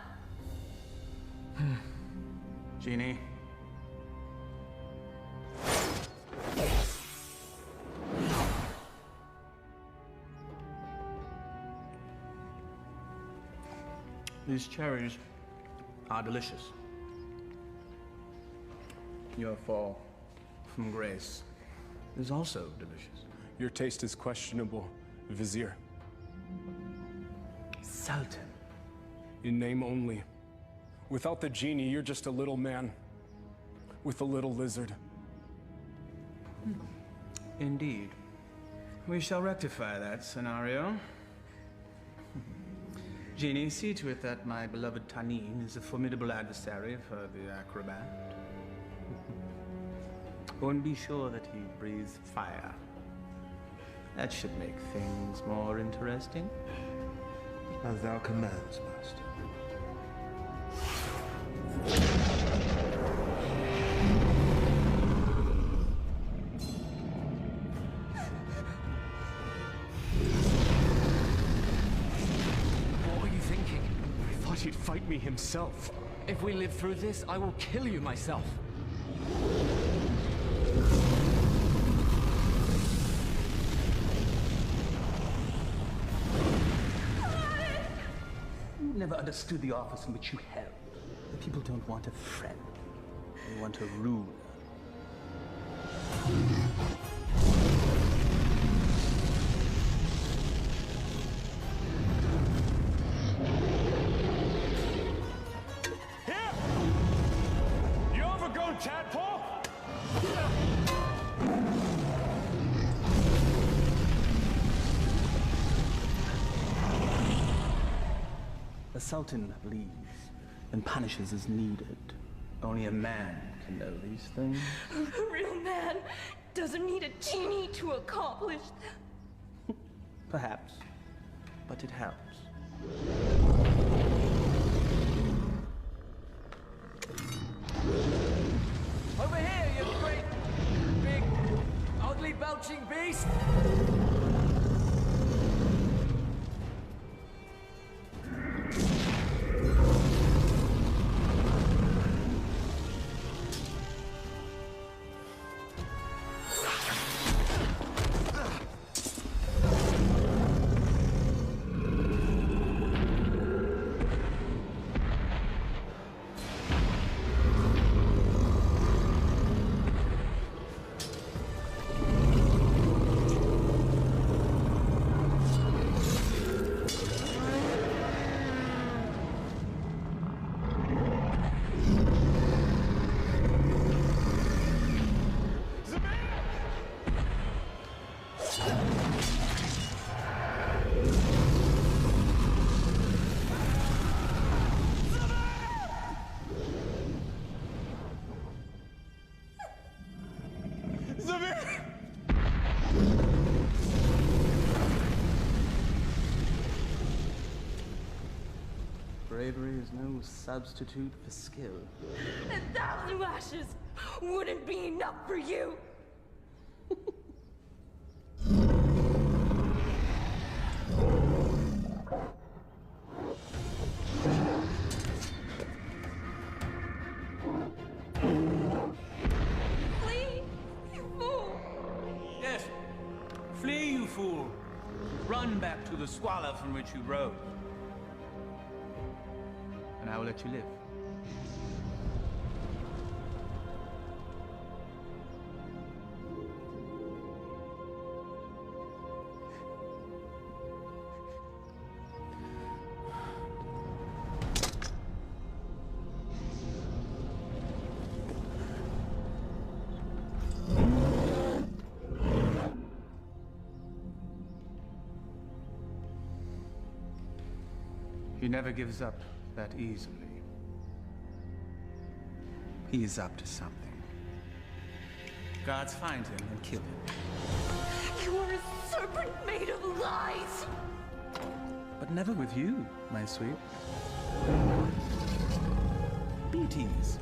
Genie. These cherries are delicious. Your fall from grace is also delicious. Your taste is questionable, Vizier. Sultan. In name only. Without the genie, you're just a little man. With a little lizard. Indeed. We shall rectify that scenario. Genie, see to it that my beloved Tanin is a formidable adversary for the acrobat. Oh, and be sure that he breathes fire. That should make things more interesting. As thou commands, master. What were you thinking? I thought he'd fight me himself. If we live through this, I will kill you myself. You never understood the office in which you held. The people don't want a friend. They want a ruler. Here! You overgrown tadpole! The Sultan leads and punishes as needed. Only a man can know these things. A real man doesn't need a genie to accomplish them. Perhaps, but it helps. Over here, you great, big, ugly, belching beast! Bravery is no substitute for skill. 1,000 lashes wouldn't be enough for you. Flee, you fool! Yes. Flee, you fool. Run back to the squalor from which you rose. And I will let you live. He never gives up that easily. He is up to something. Guards find him and kill him. You are a serpent made of lies! But never with you, my sweet. Be at ease.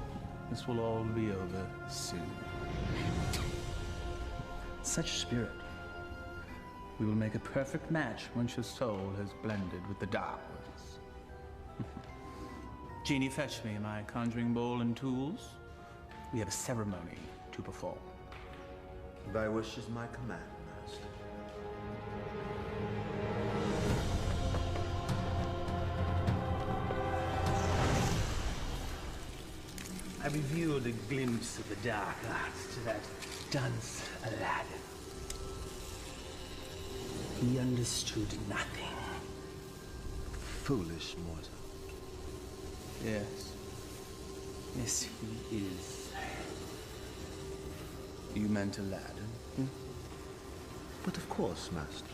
This will all be over soon. Such spirit. We will make a perfect match once your soul has blended with the dark ones. Genie, fetch me my conjuring bowl and tools. We have a ceremony to perform. Thy wish is my command, master. I revealed a glimpse of the dark arts to that dunce Aladdin. He understood nothing. Foolish mortal. Yes. Yes, he is. You meant Aladdin? Hmm? But of course, Master.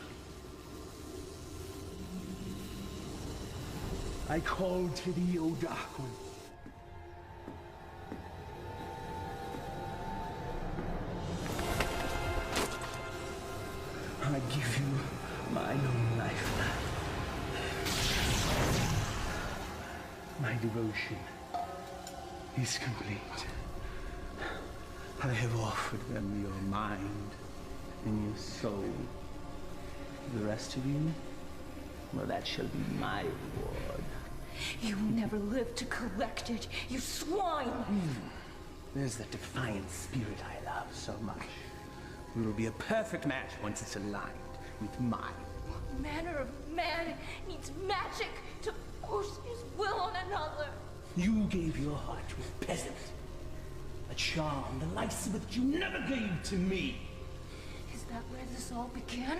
I call to thee, O Dark One. I give you my own life. My devotion is complete. I have offered them your mind and your soul. The rest of you, well, that shall be my reward. You will never live to collect it, you swine! There's that defiant spirit I love so much. We will be a perfect match once it's aligned with mine. What manner of man needs magic to force his will on another? You gave your heart to a peasant. A charm the likes of which you never gave to me. Is that where this all began?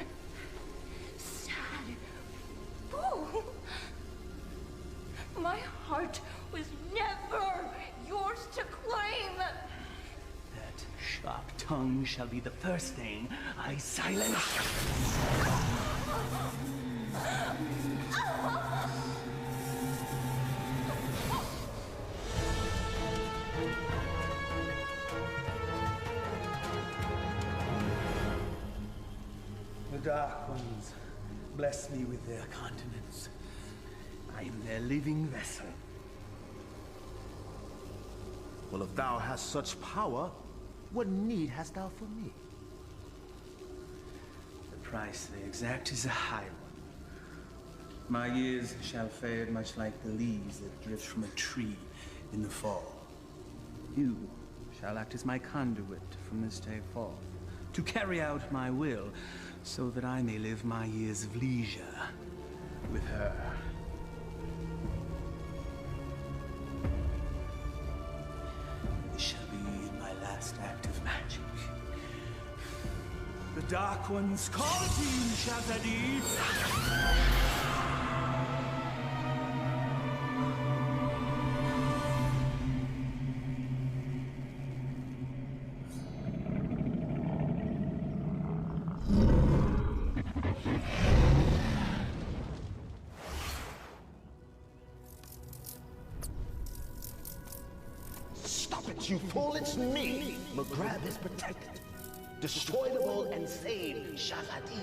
Sad. Fool! My heart was never yours to claim! That sharp tongue shall be the first thing I silence. The Dark Ones bless me with their continence. I am their living vessel. Well, if thou hast such power, what need hast thou for me? The price they exact is a high one. My years shall fade much like the leaves that drift from a tree in the fall. You shall act as my conduit from this day forth, to carry out my will, so that I may live my years of leisure with her. This shall be my last act of magic. The Dark Ones call to you, Shazadi! Stop it, you fool! It's me! McGrab is protected. Destroy the bull and save Shazadi.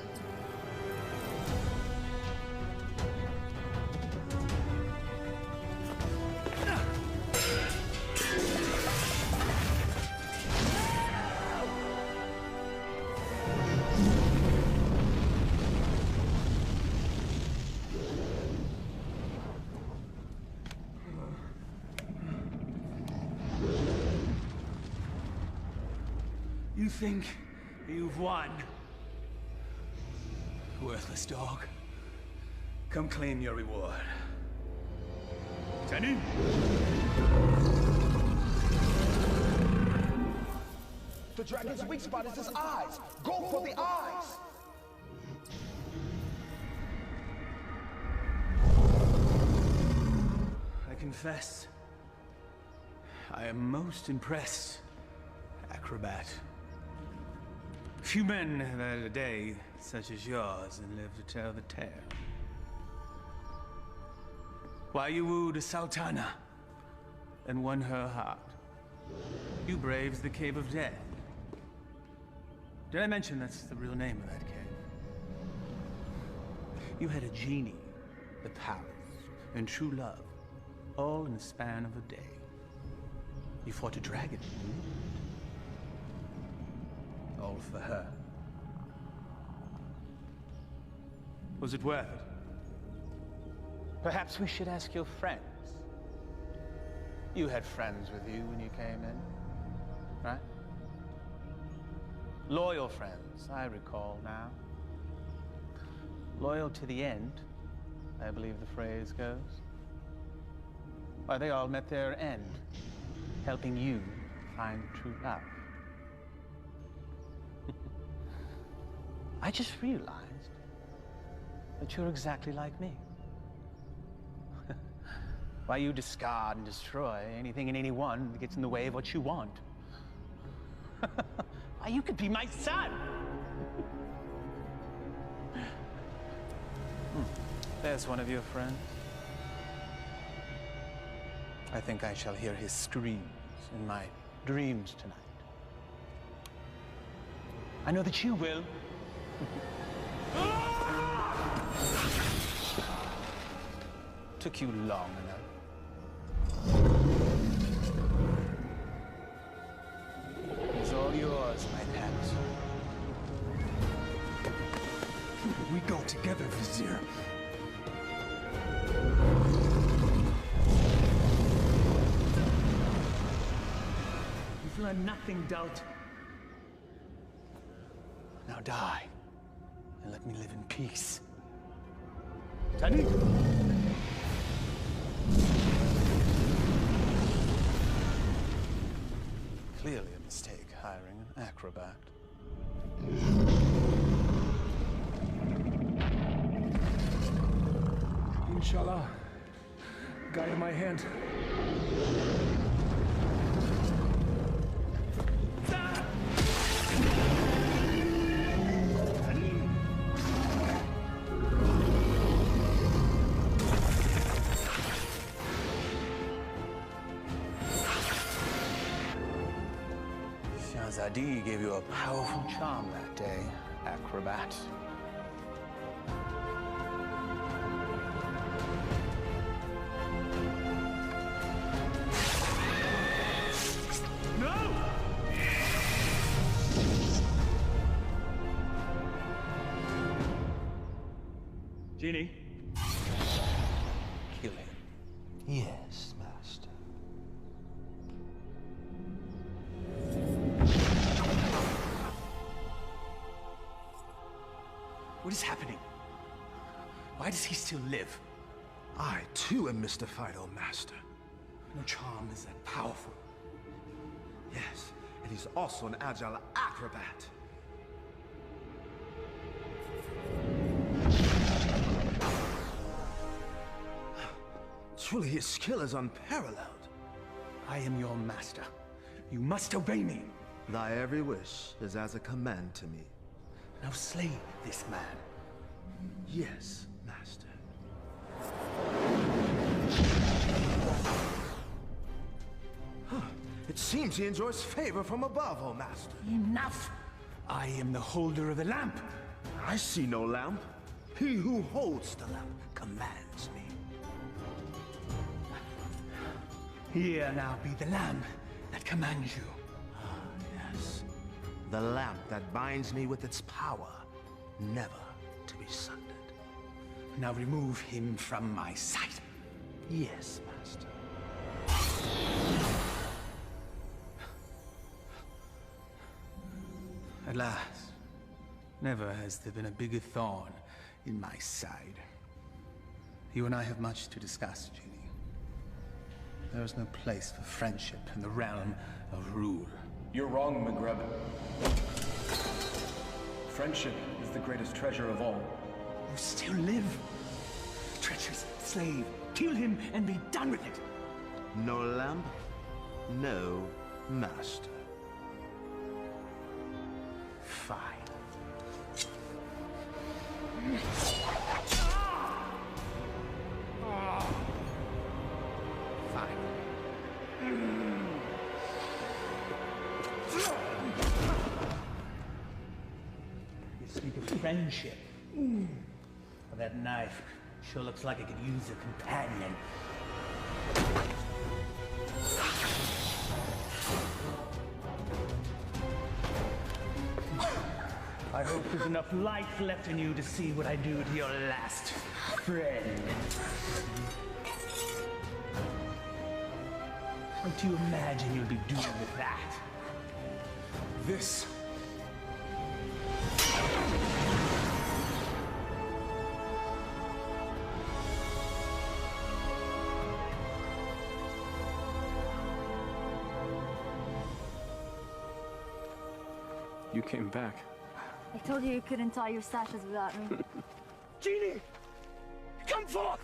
You think you've won? Worthless dog. Come claim your reward. Tenny? The dragon's weak spot is his eyes. Go for the eyes. I confess, I am most impressed, acrobat. Few men have had a day such as yours and live to tell the tale. Why you wooed a sultana and won her heart. You braved the Cave of Death. Did I mention that's the real name of that cave? You had a genie, the palace, and true love, all in the span of a day. You fought a dragon, all for her. Was it worth it? Perhaps we should ask your friends. You had friends with you when you came in, right? Loyal friends, I recall now. Loyal to the end, I believe the phrase goes. Why, they all met their end, helping you find true love. I just realized that you're exactly like me. Why you discard and destroy anything and anyone that gets in the way of what you want? Why, you could be my son! There's one of your friends. I think I shall hear his screams in my dreams tonight. I know that you will. Took you long enough. It's all yours, my pet. We go together, Vizier. You've learned nothing, Dolt. Now die, and let me live in peace. Tani? Clearly a mistake hiring an acrobat. Inshallah, guide my hand. Shahzadi gave you a powerful charm that day, acrobat. No! Genie. Kill him. Yes, Master. What is happening? Why does he still live? I, too, am mystified, O Master. No charm is that powerful. Yes, and he's also an agile acrobat. Truly, his skill is unparalleled. I am your master. You must obey me. Thy every wish is as a command to me. Now slay this man. Yes, Master. It seems he enjoys favor from above, O Master. Enough! I am the holder of the lamp. I see no lamp. He who holds the lamp commands me. Here now be the lamp that commands you. Yes. The lamp that binds me with its power, never to be sundered. Now remove him from my sight. Yes, Master. At last. Never has there been a bigger thorn in my side. You and I have much to discuss, Genie. There is no place for friendship in the realm of rule. You're wrong, Maghreb. Friendship is the greatest treasure of all. You still live. Treacherous slave. Kill him and be done with it. No lamp, no master. Fine. Fine. You speak of friendship. Well, that knife sure looks like it could use a companion. I hope there's enough life left in you to see what I do to your last friend. What do you imagine you'll be doing with that? This. You came back. I told you couldn't tie your sashes without me. Genie! Come forth!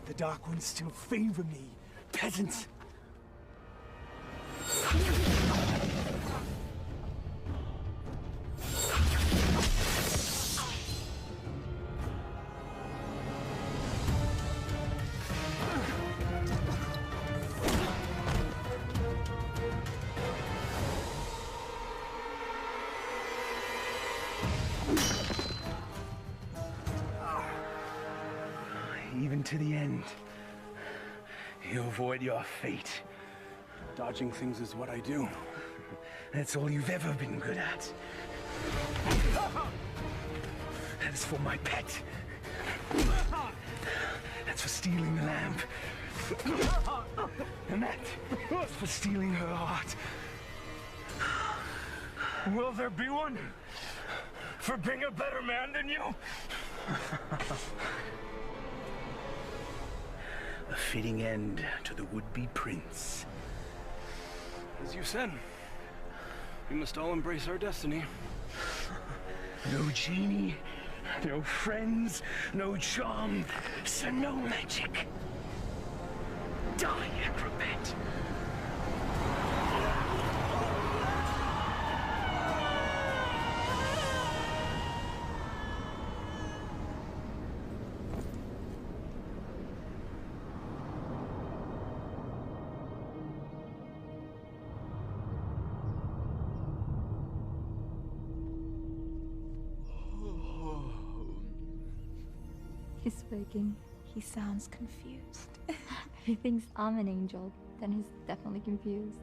The Dark Ones still favor me, peasants. Even to the end, you avoid your fate. Dodging things is what I do. That's all you've ever been good at. That is for my pet. That's for stealing the lamp. And that's for stealing her heart. Will there be one for being a better man than you? A fitting end to the would-be prince. As you said, we must all embrace our destiny. No genie, no friends, no charm, so no magic. Die, acrobat! He's waking. He sounds confused. If he thinks I'm an angel, then he's definitely confused.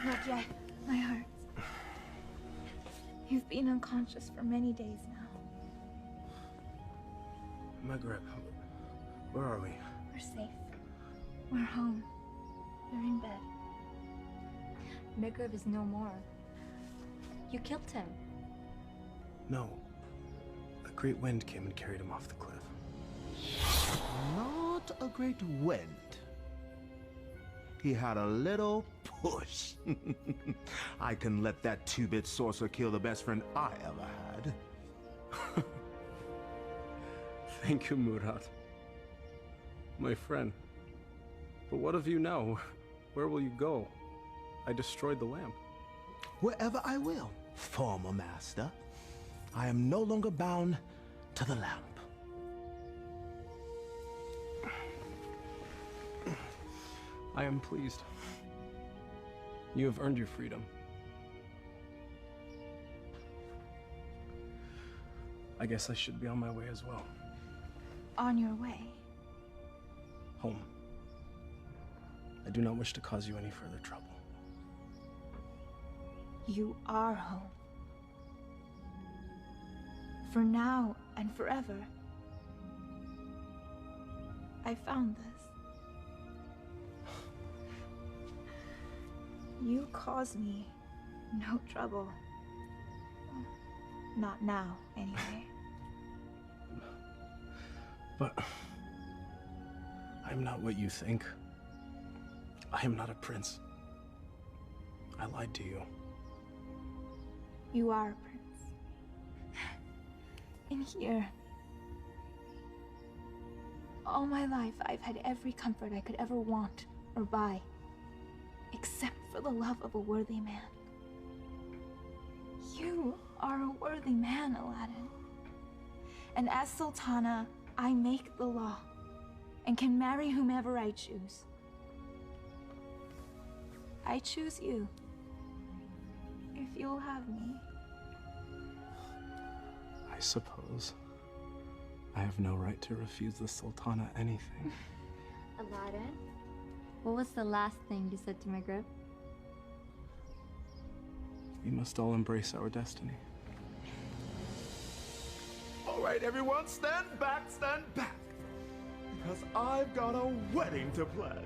Not yet. My heart. You've been unconscious for many days now. Maghreb, where are we? We're safe. We're home. We're in bed. Maghreb is no more. You killed him. No. A great wind came and carried him off the cliff. Not a great wind. He had a little push. I can let that two-bit sorcerer kill the best friend I ever had. Thank you, Murat. My friend. But what of you now? Where will you go? I destroyed the lamp. Wherever I will, former master. I am no longer bound to the lamp. I am pleased. You have earned your freedom. I guess I should be on my way as well. On your way. Home. I do not wish to cause you any further trouble. You are home. For now and forever. I found this. You cause me no trouble. Not now, anyway. But I am not what you think. I am not a prince. I lied to you. You are a prince. In here. All my life, I've had every comfort I could ever want or buy. Except for the love of a worthy man. You are a worthy man, Aladdin. And as Sultana, I make the law and can marry whomever I choose. I choose you. If you'll have me. I suppose. I have no right to refuse the Sultana anything. Aladdin, what was the last thing you said to Maghreb? We must all embrace our destiny. All right, everyone, stand back, because I've got a wedding to plan.